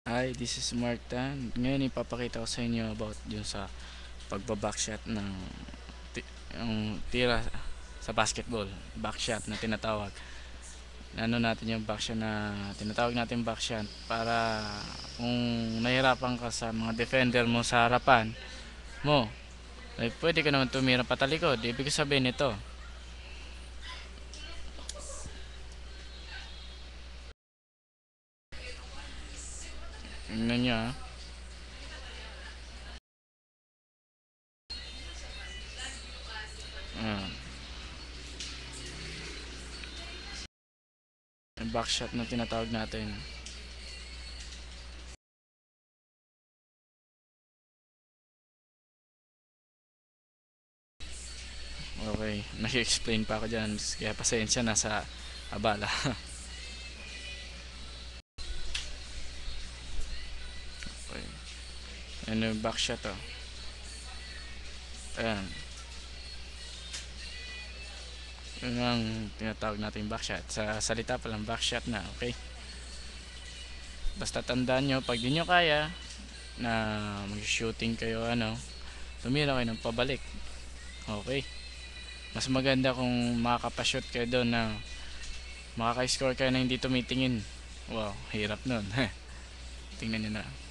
Hi, this is Mark Tan. Ngayon ipapakita ko sa inyo about yung sa pagbabackshot ng yung tira sa basketball. Backshot na tinatawag. Ano natin yung backshot na tinatawag natin backshot para kung nahirapan ka sa mga defender mo sa harapan mo, ay pwede ka naman tumira patalikod. Ibig sabihin nito. Tingnan nyo. Ah. Yung backshot na tinatawag natin. Okay, nag-explain pa ako dyan. Kaya pasensya na sa abala. Okay. Ano yung backshot oh. Ayan. Yun ang tinatawag natin backshot. Sa salita pa lang backshot na. Okay. Basta tandaan nyo, pag di nyo kaya na mag-shooting kayo, tumira kayo ng pabalik. Okay. Mas maganda kung makakapashoot kayo doon na makaka-score kayo na hindi tumitingin. Wow, hirap nun. Tingnan nyo na.